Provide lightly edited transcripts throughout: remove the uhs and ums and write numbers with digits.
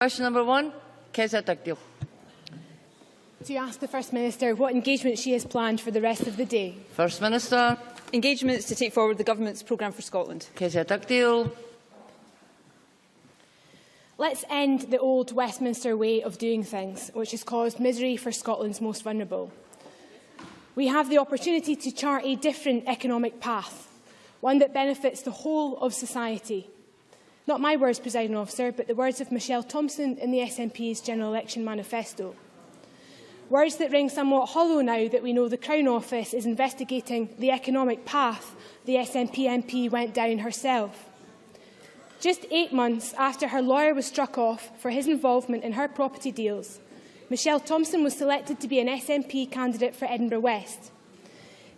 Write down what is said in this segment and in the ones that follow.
Question number 1, Kezia Dugdale. To ask the First Minister what engagement she has planned for the rest of the day. First Minister. Engagements to take forward the Government's programme for Scotland. Kezia Dugdale. Let's end the old Westminster way of doing things, which has caused misery for Scotland's most vulnerable. We have the opportunity to chart a different economic path, one that benefits the whole of society. Not my words, Presiding Officer, but the words of Michelle Thomson in the SNP's General Election Manifesto. Words that ring somewhat hollow now that we know the Crown Office is investigating the economic path the SNP MP went down herself. Just 8 months after her lawyer was struck off for his involvement in her property deals, Michelle Thomson was selected to be an SNP candidate for Edinburgh West.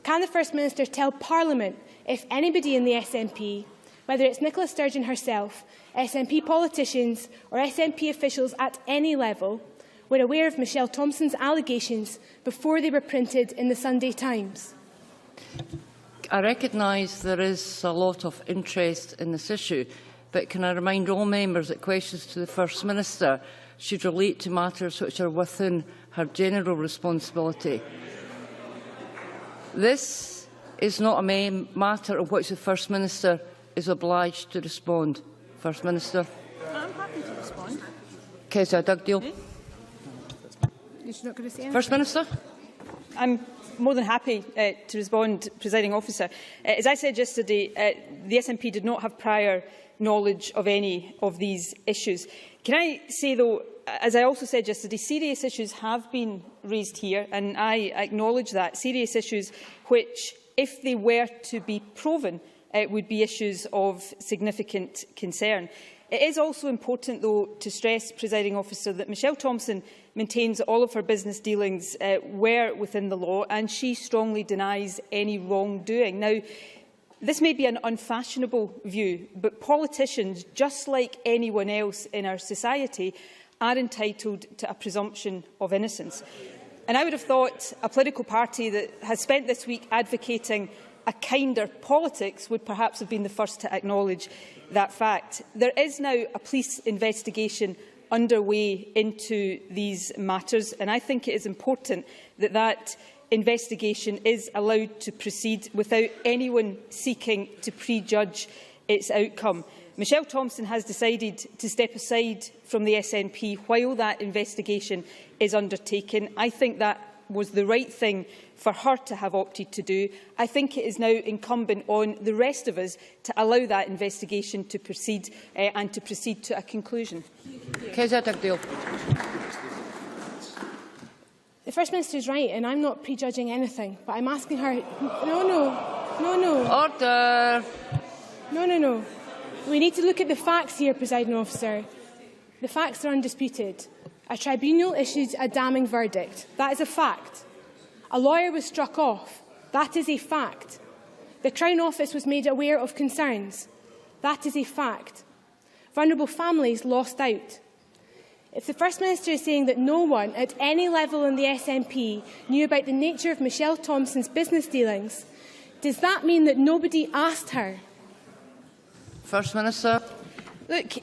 Can the First Minister tell Parliament if anybody in the SNP, whether it's Nicola Sturgeon herself, SNP politicians or SNP officials at any level, were aware of Michelle Thomson's allegations before they were printed in the Sunday Times? I recognise there is a lot of interest in this issue, but can I remind all members that questions to the First Minister should relate to matters which are within her general responsibility. This is not a matter of which the First Minister is obliged to respond. First Minister. I'm happy to respond. Kezia Dugdale. First Minister. I'm more than happy to respond, Presiding Officer. As I said yesterday, the SNP did not have prior knowledge of any of these issues. Can I say, though, as I also said yesterday, serious issues have been raised here, and I acknowledge that. Serious issues which, if they were to be proven, would be issues of significant concern. It is also important, though, to stress, Presiding Officer, that Michelle Thomson maintains that all of her business dealings were within the law, and she strongly denies any wrongdoing. Now, this may be an unfashionable view, but politicians, just like anyone else in our society, are entitled to a presumption of innocence. And I would have thought a political party that has spent this week advocating a kinder politics would perhaps have been the first to acknowledge that fact. There is now a police investigation underway into these matters, and I think it is important that that investigation is allowed to proceed without anyone seeking to prejudge its outcome. Michelle Thomson has decided to step aside from the SNP while that investigation is undertaken. I think that was the right thing for her to have opted to do. I think it is now incumbent on the rest of us to allow that investigation to proceed and to proceed to a conclusion. Kezia Dugdale. The First Minister is right, and I'm not prejudging anything, but I'm asking her... No. Order. No. We need to look at the facts here, Presiding Officer. The facts are undisputed. A tribunal issued a damning verdict. That is a fact. A lawyer was struck off. That is a fact. The Crown Office was made aware of concerns. That is a fact. Vulnerable families lost out. If the First Minister is saying that no one at any level in the SNP knew about the nature of Michelle Thomson's business dealings, does that mean that nobody asked her? First Minister. Look,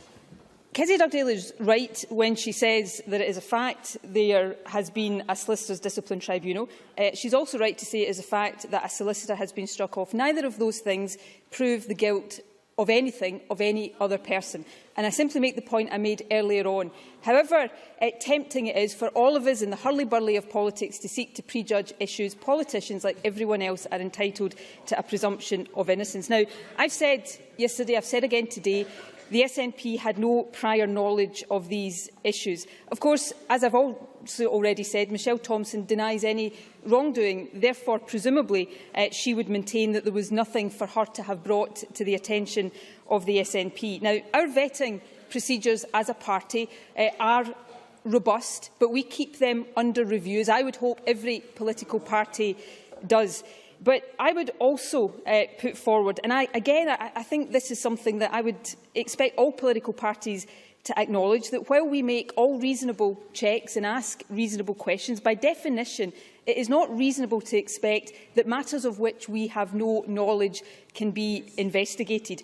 Kezia Dugdale is right when she says that it is a fact there has been a solicitor's discipline tribunal. She's also right to say it is a fact that a solicitor has been struck off. Neither of those things prove the guilt of anything of any other person. And I simply make the point I made earlier on. However tempting it is for all of us in the hurly-burly of politics to seek to prejudge issues, politicians, like everyone else, are entitled to a presumption of innocence. Now, I've said yesterday, I've said again today, the SNP had no prior knowledge of these issues. Of course, as I've also already said, Michelle Thomson denies any wrongdoing. Therefore, presumably, she would maintain that there was nothing for her to have brought to the attention of the SNP. Now, our vetting procedures as a party are robust, but we keep them under review, as I would hope every political party does. But I would also put forward, and I think this is something that I would expect all political parties to acknowledge, that while we make all reasonable checks and ask reasonable questions, by definition, It is not reasonable to expect that matters of which we have no knowledge can be investigated.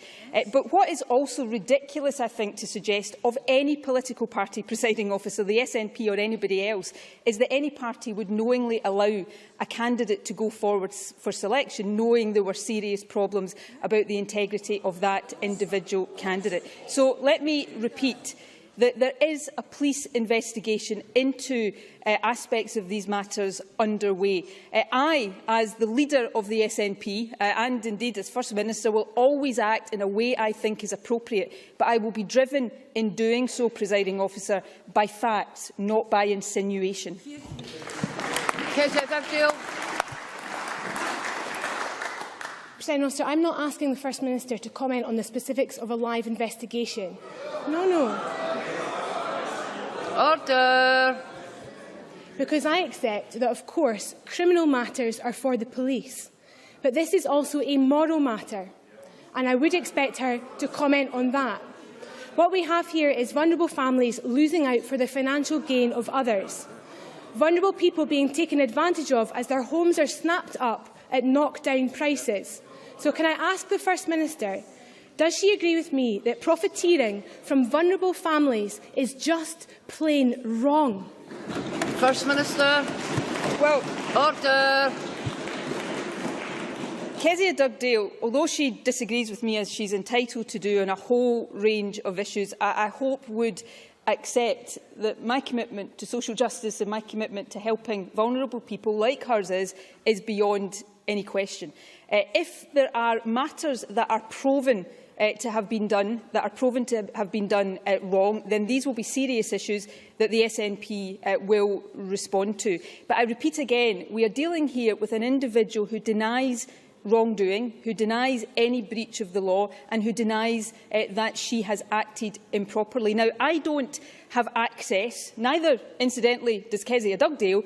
But what is also ridiculous, I think, to suggest of any political party, presiding officer, the SNP or anybody else, is that any party would knowingly allow a candidate to go forward for selection, knowing there were serious problems about the integrity of that individual candidate. So let me repeat that there is a police investigation into aspects of these matters underway. I, as the leader of the SNP, and indeed as First Minister, will always act in a way I think is appropriate, but I will be driven in doing so, presiding officer, by facts, not by insinuation. President Officer, I'm not asking the First Minister to comment on the specifics of a live investigation. No. Order. Because I accept that, of course, criminal matters are for the police. But this is also a moral matter, and I would expect her to comment on that. What we have here is vulnerable families losing out for the financial gain of others. Vulnerable people being taken advantage of as their homes are snapped up at knockdown prices. So can I ask the First Minister, does she agree with me that profiteering from vulnerable families is just plain wrong? First Minister. Well, order. Kezia Dugdale, although she disagrees with me, as she's entitled to do on a whole range of issues, I hope would accept that my commitment to social justice and my commitment to helping vulnerable people like hers is beyond any question. If there are matters that are proven to have been done, wrong, then these will be serious issues that the SNP will respond to. But I repeat again, we are dealing here with an individual who denies wrongdoing, who denies any breach of the law, and who denies that she has acted improperly. Now, I don't have access, neither, incidentally, does Kezia Dugdale,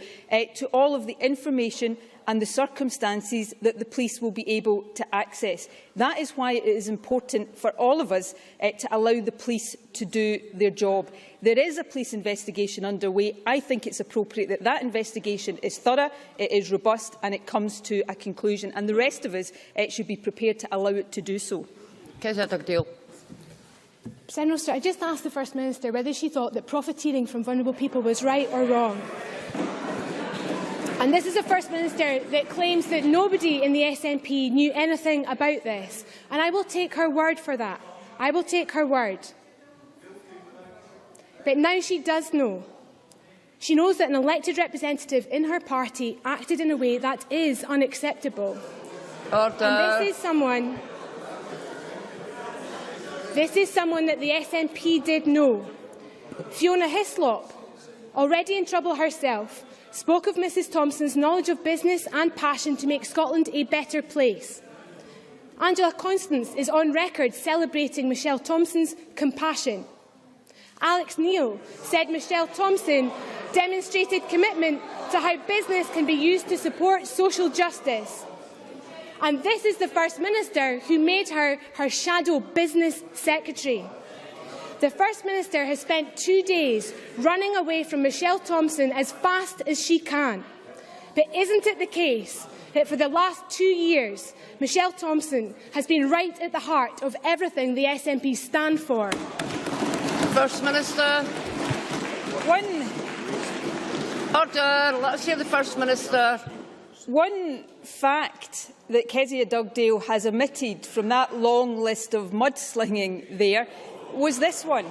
to all of the information and the circumstances that the police will be able to access. That is why it is important for all of us to allow the police to do their job. There is a police investigation underway. I think it's appropriate that that investigation is thorough, it is robust and it comes to a conclusion. And the rest of us should be prepared to allow it to do so. Kezia Dugdale. President Officer, I just asked the First Minister whether she thought that profiteering from vulnerable people was right or wrong. And this is a First Minister that claims that nobody in the SNP knew anything about this. And I will take her word for that. I will take her word. But now she does know. She knows that an elected representative in her party acted in a way that is unacceptable. Order. And this is someone that the SNP did know. Fiona Hislop, already in trouble herself, spoke of Mrs Thomson's knowledge of business and passion to make Scotland a better place. Angela Constance is on record celebrating Michelle Thomson's compassion. Alex Neil said Michelle Thomson demonstrated commitment to how business can be used to support social justice. And this is the First Minister who made her shadow business secretary. The First Minister has spent 2 days running away from Michelle Thomson as fast as she can. But isn't it the case that for the last 2 years, Michelle Thomson has been right at the heart of everything the SNP stand for? First Minister. Order. Let's hear the First Minister. One fact that Kezia Dugdale has omitted from that long list of mudslinging there was this one,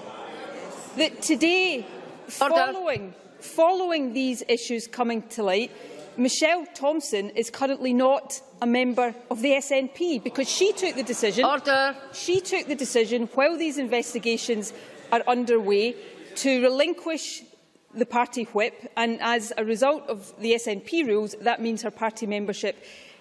that today, following these issues coming to light, Michelle Thomson is currently not a member of the SNP because she took the decision. Order. She took the decision while these investigations are underway to relinquish the party whip, and as a result of the SNP rules, that means her party membership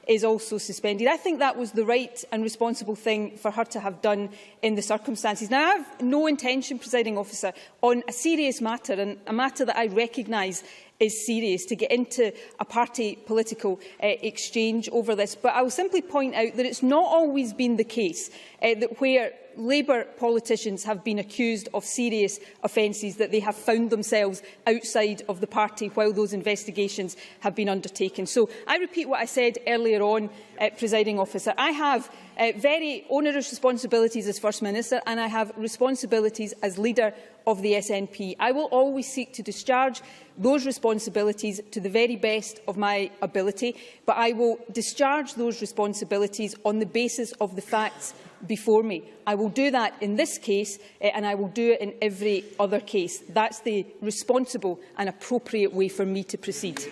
is also suspended. I think that was the right and responsible thing for her to have done in the circumstances. Now, I have no intention, presiding officer, on a serious matter, and a matter that I recognise is serious, to get into a party political exchange over this. But I will simply point out that it's not always been the case that where Labour politicians have been accused of serious offences, that they have found themselves outside of the party while those investigations have been undertaken. So I repeat what I said earlier on, Presiding Officer. I have very onerous responsibilities as First Minister, and I have responsibilities as Leader of the SNP. I will always seek to discharge those responsibilities to the very best of my ability, but I will discharge those responsibilities on the basis of the facts before me. I will do that in this case, and I will do it in every other case. That's the responsible and appropriate way for me to proceed.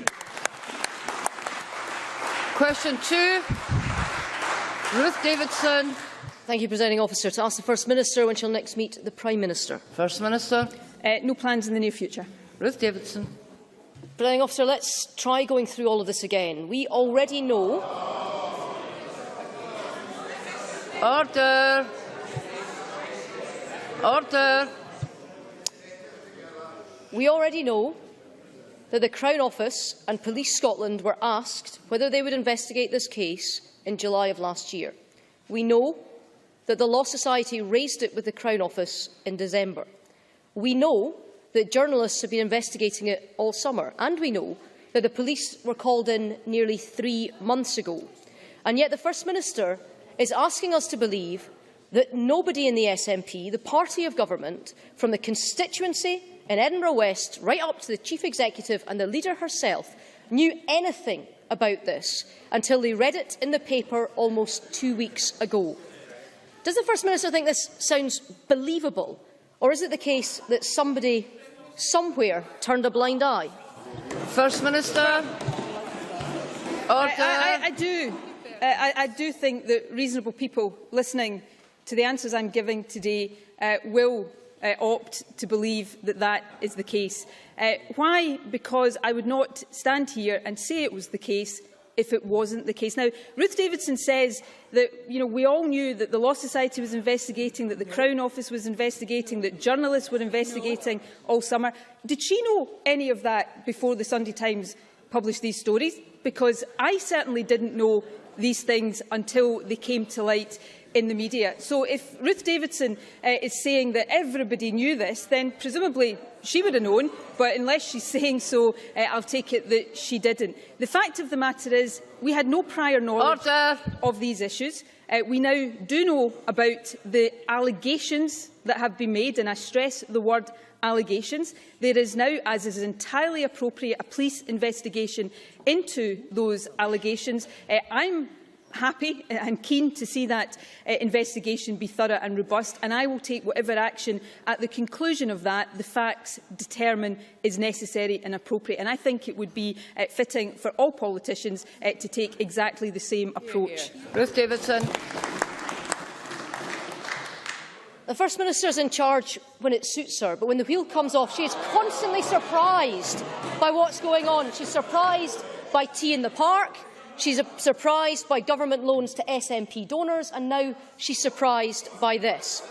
Question 2. Ruth Davidson. Thank you, Presiding Officer. To ask the First Minister when she'll next meet the Prime Minister. First Minister. No plans in the near future. Ruth Davidson. Presiding Officer, let's try going through all of this again. We already know... Order. Order. We already know that the Crown Office and Police Scotland were asked whether they would investigate this case in July of last year. We know that the Law Society raised it with the Crown Office in December. We know that journalists have been investigating it all summer, and we know that the police were called in nearly 3 months ago. And yet the First Minister is asking us to believe that nobody in the SNP, the party of government, from the constituency in Edinburgh West right up to the Chief Executive and the Leader herself, knew anything about this until they read it in the paper almost 2 weeks ago. Does the First Minister think this sounds believable, or is it the case that somebody somewhere turned a blind eye? First Minister. Order. I do think that reasonable people listening to the answers I'm giving today will opt to believe that that is the case. Why? Because I would not stand here and say it was the case if it wasn't the case. Now, Ruth Davidson says that we all knew that the Law Society was investigating, that the Crown Office was investigating, that journalists were investigating all summer. Did she know any of that before the Sunday Times published these stories? Because I certainly didn't know these things until they came to light in the media. So if Ruth Davidson is saying that everybody knew this, then presumably she would have known, but unless she's saying so, I'll take it that she didn't. The fact of the matter is we had no prior knowledge of these issues. We now do know about the allegations that have been made, and I stress the word allegations. There is now, as is entirely appropriate, a police investigation into those allegations. I'm happy and keen to see that investigation be thorough and robust, and I will take whatever action at the conclusion of that the facts determine is necessary and appropriate. And I think it would be fitting for all politicians to take exactly the same approach. Ruth Davidson. The First Minister is in charge when it suits her, but when the wheel comes off, she is constantly surprised by what's going on. She's surprised by tea in the park, she's surprised by government loans to SNP donors, and now she's surprised by this.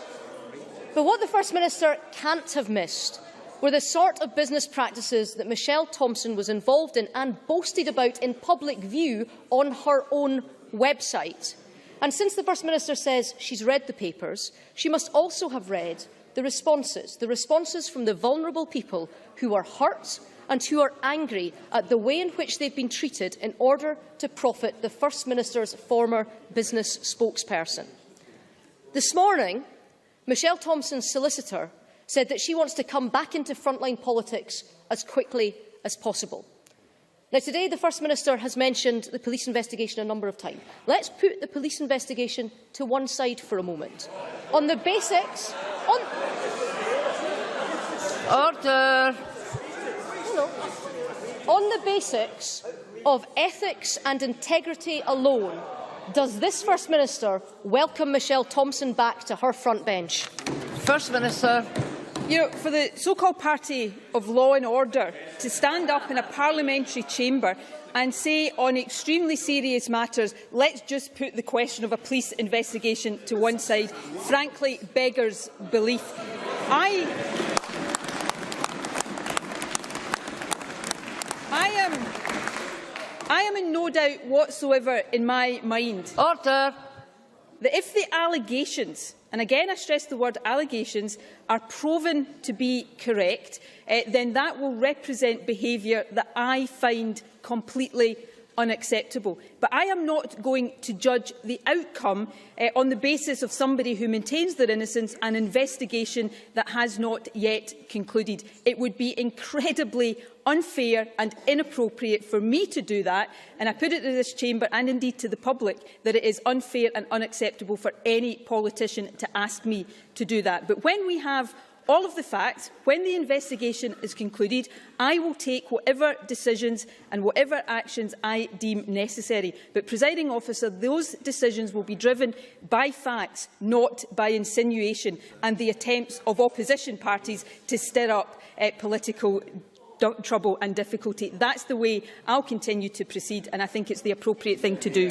But what the First Minister can't have missed were the sort of business practices that Michelle Thomson was involved in and boasted about in public view on her own website. And since the First Minister says she's read the papers, she must also have read the responses from the vulnerable people who are hurt and who are angry at the way in which they've been treated in order to profit the First Minister's former business spokesperson. This morning, Michelle Thomson's solicitor said that she wants to come back into frontline politics as quickly as possible. Now, today, the First Minister has mentioned the police investigation a number of times. Let's put the police investigation to one side for a moment. On the basics... Order. On the basics of ethics and integrity alone, does this First Minister welcome Michelle Thomson back to her front bench? First Minister. For the so-called party of law and order to stand up in a parliamentary chamber and say on extremely serious matters, let's just put the question of a police investigation to one side, frankly beggars belief. I am in no doubt whatsoever in my mind Order. that if the allegations, and again I stress the word allegations, are proven to be correct, then that will represent behaviour that I find completely unacceptable. But I am not going to judge the outcome on the basis of somebody who maintains their innocence, an investigation that has not yet concluded. It would be incredibly unfair and inappropriate for me to do that, and I put it to this chamber and indeed to the public that it is unfair and unacceptable for any politician to ask me to do that. But when we have all of the facts, when the investigation is concluded, I will take whatever decisions and whatever actions I deem necessary. But, Presiding Officer, those decisions will be driven by facts, not by insinuation and the attempts of opposition parties to stir up political trouble and difficulty. That's the way I'll continue to proceed, and I think it's the appropriate thing to do.